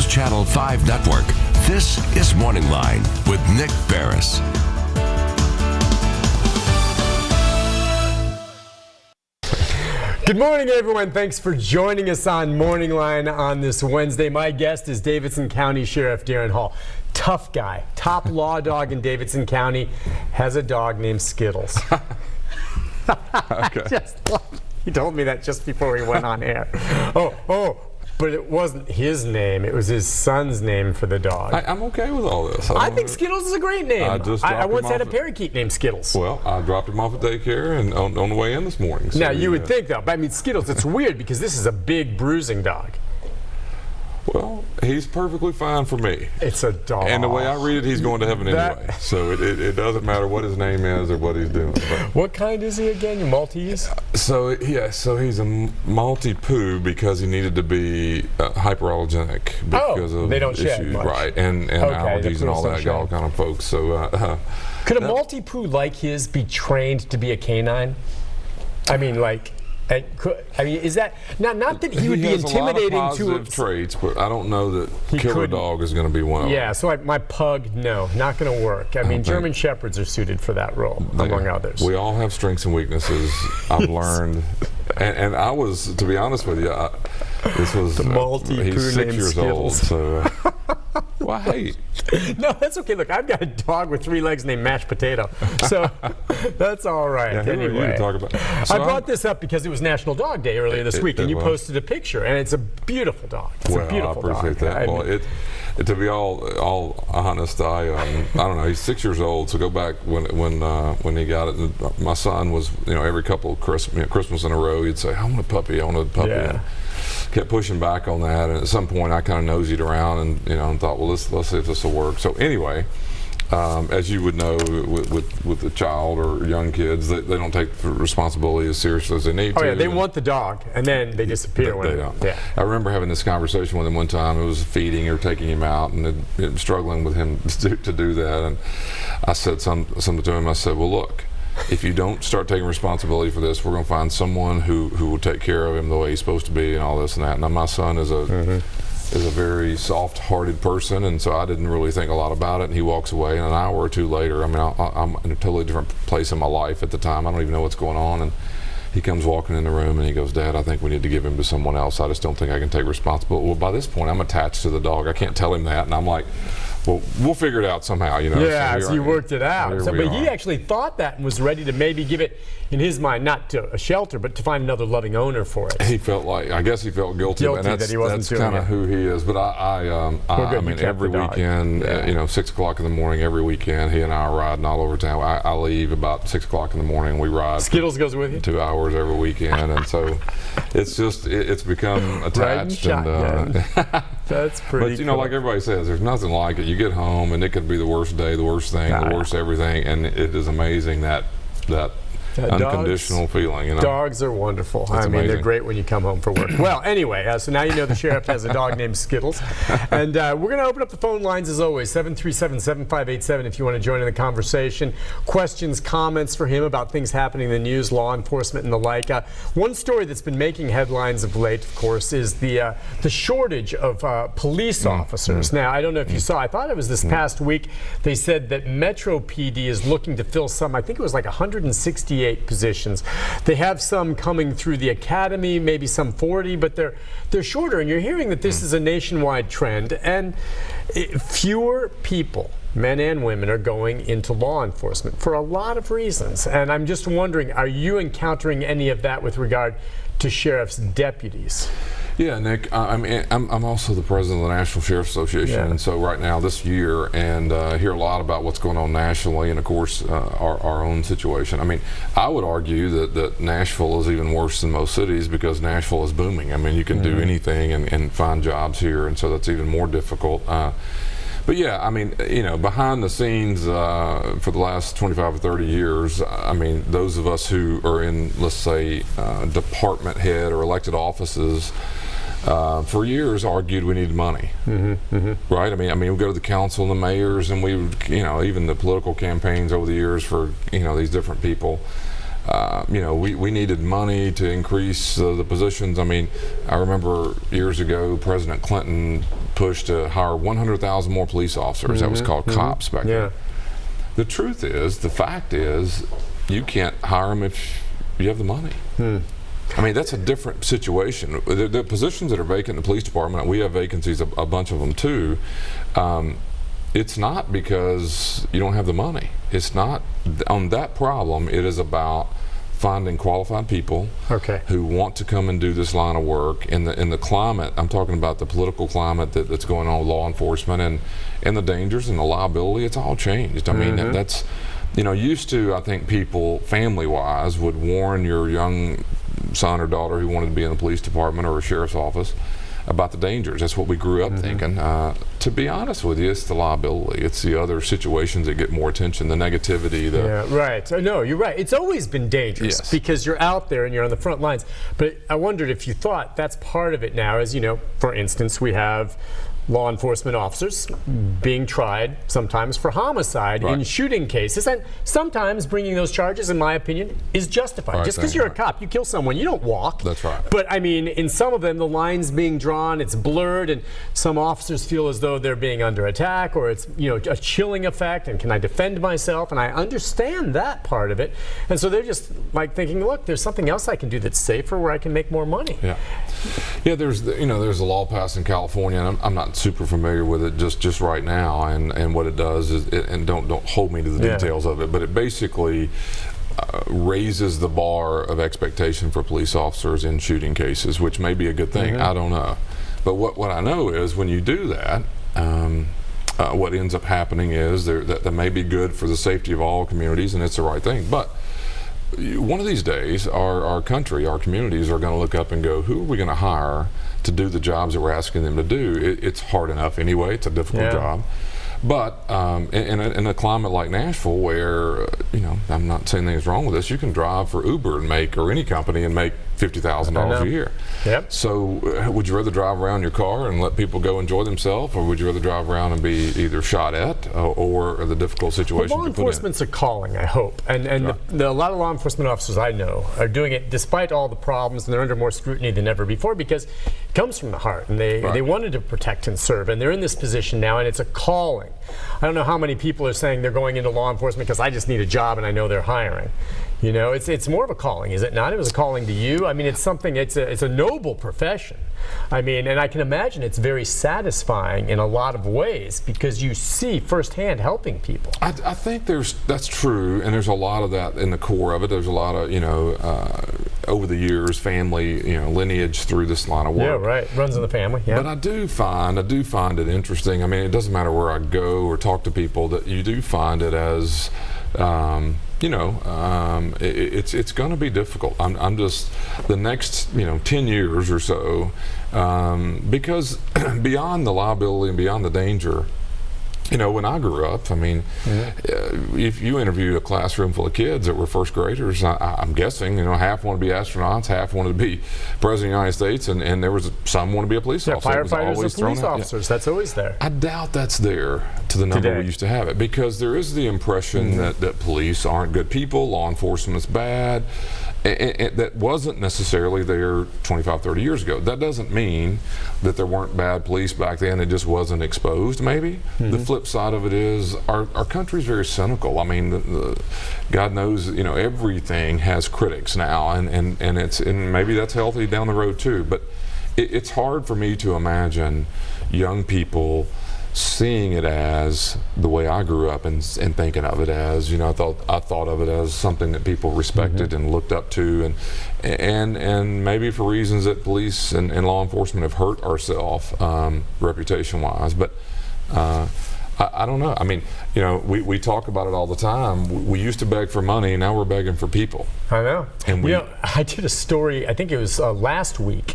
Channel 5 Network, this is MorningLine with Nick Beres. Good morning, everyone. Thanks for joining us on MorningLine on this Wednesday. My guest is Davidson County Sheriff Daron Hall. Tough guy, top law dog in Davidson County, has a dog named Skittles. Okay. He told me that just before we went on air. But it wasn't his name. It was his son's name for the dog. I'm okay with all this. I think Skittles is a great name. I once had a parakeet named Skittles. Well, I dropped him off at daycare and on the way in this morning. So now, you would think, though, but I mean, Skittles, it's weird because this is a big bruising dog. Well, he's perfectly fine for me. It's a dog. And the way I read it, he's going to heaven anyway. So it doesn't matter what his name is or what he's doing. But what kind is he again? Maltese? So he's a Maltipoo because he needed to be hyperallergenic because of they don't issues, shed much. right? And allergies and all that, all kind of folks. So could a Maltipoo like his be trained to be a canine? I mean, like. Is that not that he would be intimidating a lot of positive traits, but I don't know that killer dog is going to be one of them. Yeah, so my pug, no, not going to work. I mean, German Shepherds are suited for that role, among others. We all have strengths and weaknesses. I've learned, and I was, to be honest with you, this was the Maltipoo he's 6 years Skittles. old, so. Well, hey. No, that's okay. Look, I've got a dog with 3 legs named Mashed Potato, so that's all right. Yeah, anyway, talk about. So I brought this up because it was National Dog Day earlier this week, and you posted a picture, and it's a beautiful dog. It's a beautiful dog. I appreciate that. Well, to be all honest, I don't know. He's 6 years old, so go back when he got it. My son was, every couple of Christmas in a row, he'd say, "I want a puppy. I want a puppy." Yeah. And kept pushing back on that, and at some point I kind of nosed around and thought, well, let's see if this will work. So anyway, as you would know, with a child or young kids, they don't take the responsibility as seriously as they need to. Oh yeah, they want the dog, and then they disappear. They don't. Yeah. I remember having this conversation with him one time. It was feeding or taking him out, and struggling with him to do that. And I said something to him. I said, well, look, if you don't start taking responsibility for this, we're going to find someone who will take care of him the way he's supposed to be and all this and that. Now, my son is a very soft-hearted person, and so I didn't really think a lot about it, and he walks away, and an hour or two later, I'm in a totally different place in my life at the time. I don't even know what's going on, and he comes walking in the room, and he goes, "Dad, I think we need to give him to someone else. I just don't think I can take responsibility." Well, by this point, I'm attached to the dog. I can't tell him that, and I'm like, well, we'll figure it out somehow, Yeah, so you worked it out. But he actually thought that and was ready to maybe give it, in his mind, not to a shelter, but to find another loving owner for it. He felt I guess he felt guilty and that he wasn't doing kind of who he is. But I mean, every weekend, 6 o'clock in the morning, every weekend, he and I are riding all over town. I leave about 6 o'clock in the morning. We ride. Skittles goes with you? 2 hours every weekend, and so it's become attached. And that's pretty. But like everybody says, there's nothing like it. You get home, and it could be the worst day, the worst thing, the worst everything, and it is amazing that unconditional feeling. Dogs are wonderful. Amazing. They're great when you come home from work. Well, anyway, so now you know the sheriff has a dog named Skittles. And we're going to open up the phone lines as always, 737-7587 if you want to join in the conversation. Questions, comments for him about things happening in the news, law enforcement, and the like. One story that's been making headlines of late, of course, is the shortage of police officers. Now, I don't know if you saw, I thought it was this past week, they said that Metro PD is looking to fill some, I think it was like 168 positions. They have some coming through the academy, maybe some 40, but they're shorter. And you're hearing that this is a nationwide trend, and fewer people, men and women, are going into law enforcement for a lot of reasons. And I'm just wondering, are you encountering any of that with regard to sheriff's deputies? Yeah, Nick, I'm also the president of the National Sheriff Association, and so right now this year, and hear a lot about what's going on nationally, and of course our own situation. I mean, I would argue that Nashville is even worse than most cities because Nashville is booming. I mean, you can do anything and find jobs here, and so that's even more difficult. But yeah, I mean, behind the scenes for the last 25 or 30 years, I mean, those of us who are in, let's say, department head or elected offices, for years argued we needed money, right? I mean, we go to the council and the mayors, and we, even the political campaigns over the years for, these different people. we needed money to increase the positions. I mean, I remember years ago, President Clinton pushed to hire 100,000 more police officers. That was called cops back then. The truth is, the fact is, you can't hire them if you have the money. I mean, that's a different situation. The positions that are vacant in the police department, we have vacancies, a bunch of them too. It's not because you don't have the money. It's not on that problem. It is about finding qualified people who want to come and do this line of work in the climate. I'm talking about the political climate that's going on with law enforcement and the dangers and the liability. It's all changed. I mean, that's, used to, I think people family-wise would warn your young son or daughter who wanted to be in the police department or a sheriff's office about the dangers. That's what we grew up thinking. To be honest with you, it's the liability. It's the other situations that get more attention, the negativity. Right. No, you're right. It's always been dangerous because you're out there and you're on the front lines. But I wondered if you thought that's part of it now. As for instance, we have law enforcement officers being tried sometimes for homicide in shooting cases, and sometimes bringing those charges, in my opinion, is justified. Just because you're a cop, you kill someone, you don't walk. That's right. But I mean, in some of them, the line's being drawn, it's blurred, and some officers feel as though they're being under attack, or it's a chilling effect, and can I defend myself? And I understand that part of it, and so they're just like thinking, look, there's something else I can do that's safer where I can make more money. Yeah. There's a law passed in California, and I'm not super familiar with it just right now, and what it does is, and don't hold me to the details of it, but it basically raises the bar of expectation for police officers in shooting cases, which may be a good thing. I don't know, but what I know is when you do that, what ends up happening is that may be good for the safety of all communities, and it's the right thing. But one of these days, our country, our communities are going to look up and go, who are we going to hire to do the jobs that we're asking them to do? It's hard enough anyway. It's a difficult job. But in a climate like Nashville, where I'm not saying anything's wrong with this, you can drive for Uber and or any company and make $50,000 a year. So would you rather drive around your car and let people go enjoy themselves, or would you rather drive around and be either shot at or the difficult situation? Law enforcement's a calling, I hope, and a lot of law enforcement officers I know are doing it despite all the problems, and they're under more scrutiny than ever before because it comes from the heart, and they wanted to protect and serve, and they're in this position now, and it's a calling. I don't know how many people are saying they're going into law enforcement because I just need a job and I know they're hiring. It's more of a calling, is it not? It was a calling to you. I mean, it's something. It's a noble profession. I mean, and I can imagine it's very satisfying in a lot of ways because you see firsthand helping people. I think that's true, and there's a lot of that in the core of it. There's a lot of over the years, family lineage through this line of work. Yeah, right. Runs in the family. Yeah. But I do find it interesting. I mean, it doesn't matter where I go or talk to people, that you do find it as it's going to be difficult. I'm just the next 10 years or so, because beyond the liability and beyond the danger, when I grew up, I mean, if you interview a classroom full of kids that were first graders, I'm guessing, half want to be astronauts, half wanted to be president of the United States, and there was some want to be a police officer. Firefighters or police officers, that's always there. I doubt that's there to the number we used to have it, because there is the impression that police aren't good people, law enforcement's bad. And that wasn't necessarily there 25, 30 years ago. That doesn't mean that there weren't bad police back then. It just wasn't exposed, maybe. The flip side of it is our country's very cynical. I mean, God knows, everything has critics now, and maybe that's healthy down the road too. But it's hard for me to imagine young people seeing it as the way I grew up and thinking of it as, I thought of it as something that people respected and looked up to, and maybe for reasons that police and law enforcement have hurt ourselves reputation wise. But I don't know. I mean, we talk about it all the time. We used to beg for money, now we're begging for people. I know. And I did a story, I think it was last week,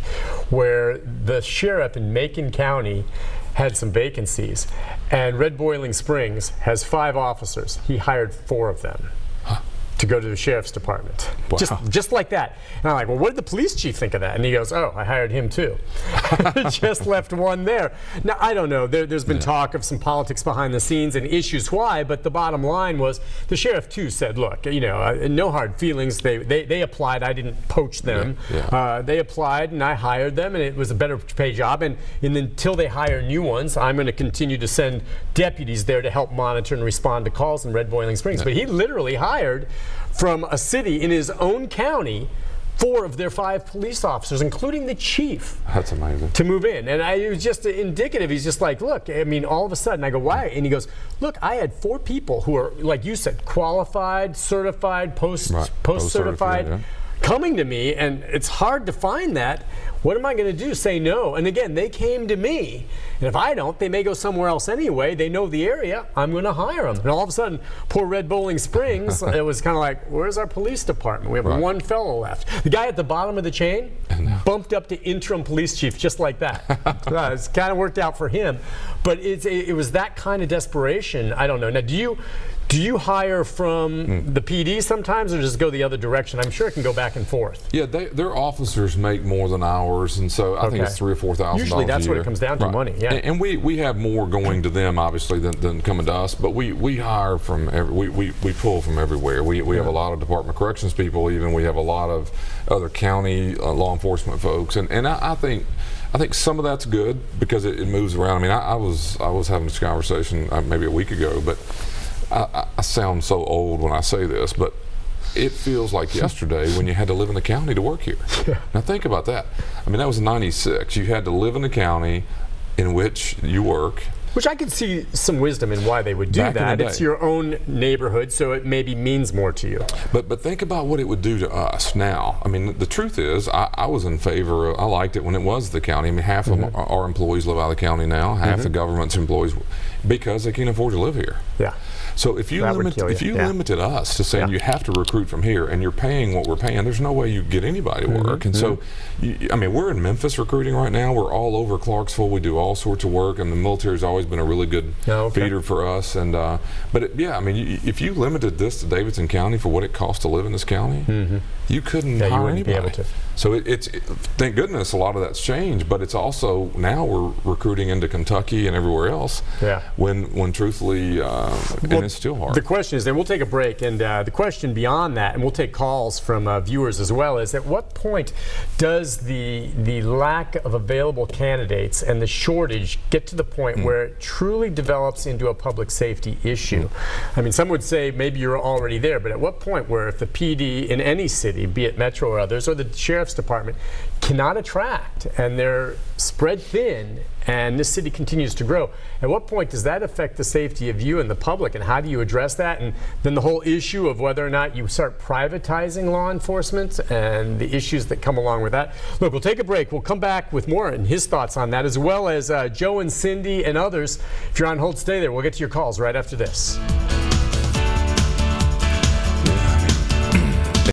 where the sheriff in Macon County had some vacancies, and Red Boiling Springs has 5 officers. He hired 4 of them to go to the sheriff's department. Wow. Just like that. And I'm like, well, what did the police chief think of that? And he goes, oh, I hired him too. Just left one there. Now, I don't know. There's been talk of some politics behind the scenes and issues why, but the bottom line was the sheriff too said, look, no hard feelings. They applied. I didn't poach them. They applied and I hired them, and it was a better pay job. And until they hire new ones, I'm going to continue to send deputies there to help monitor and respond to calls in Red Boiling Springs. But he literally hired from a city in his own county 4 of their 5 police officers, including the chief. That's amazing. To move in. And it was just indicative. He's just like, look, I mean, all of a sudden, I go, why? And he goes, look, I had 4 people who are, like you said, qualified, certified, post-certified, coming to me, and it's hard to find that. What am I going to do? Say no? And again, they came to me, and if I don't, they may go somewhere else anyway. They know the area. I'm going to hire them. And all of a sudden, poor Red Bowling Springs, it was kind of like, where's our police department? We have one fellow left. The guy at the bottom of the chain bumped up to interim police chief just like that. It's kind of worked out for him. But it was that kind of desperation. I don't know. Now, do you hire from the PD sometimes, or just go the other direction? I'm sure it can go back and forth. Yeah, their officers make more than ours, and so I think it's $3,000 or $4,000. Usually that's a year. what it comes down to, money. Yeah, and we have more going to them obviously than coming to us, but we hire from we pull from everywhere. We have a lot of Department of Corrections people. Even we have a lot of other county law enforcement folks, and I think some of that's good because it moves around. I mean, I was having this conversation maybe a week ago, but I sound so old when I say this, but it feels like yesterday when you had to live in the county to work here. Now think about that. I mean, that was '96. You had to live in the county in which you work. Which I could see some wisdom in why they would do that. It's your own neighborhood, so it maybe means more to you. But think about what it would do to us now. I mean, the truth is, I was in favor of, I liked it when it was the county. I mean, half of our employees live out of the county now, half the government's employees, because they can't afford to live here. Yeah. So if you limited us to saying you have to recruit from here and you're paying what we're paying, there's no way you get anybody to work. And so, I mean, we're in Memphis recruiting right now. We're all over Clarksville. We do all sorts of work, and the military's always been a really good feeder for us. And I mean, if you limited this to Davidson County for what it costs to live in this county, you couldn't hire anybody. Be able to. So it's thank goodness a lot of that's changed, but it's also now we're recruiting into Kentucky and everywhere else. Yeah. When truthfully, and it's still hard. The question is, then we'll take a break, and the question beyond that, and we'll take calls from viewers as well, is at what point does the lack of available candidates and the shortage get to the point where it truly develops into a public safety issue? I mean, some would say maybe you're already there, but at what point where if the PD in any city, be it Metro or others, or the sheriff's department, cannot attract and they're spread thin and this city continues to grow, at what point does that affect the safety of you and the public, and how do you address that? And then the whole issue of whether or not you start privatizing law enforcement and the issues that come along with that. Look, we'll take a break. We'll come back with more and his thoughts on that, as well as Joe and Cindy and others. If you're on hold, stay there. We'll get to your calls right after this.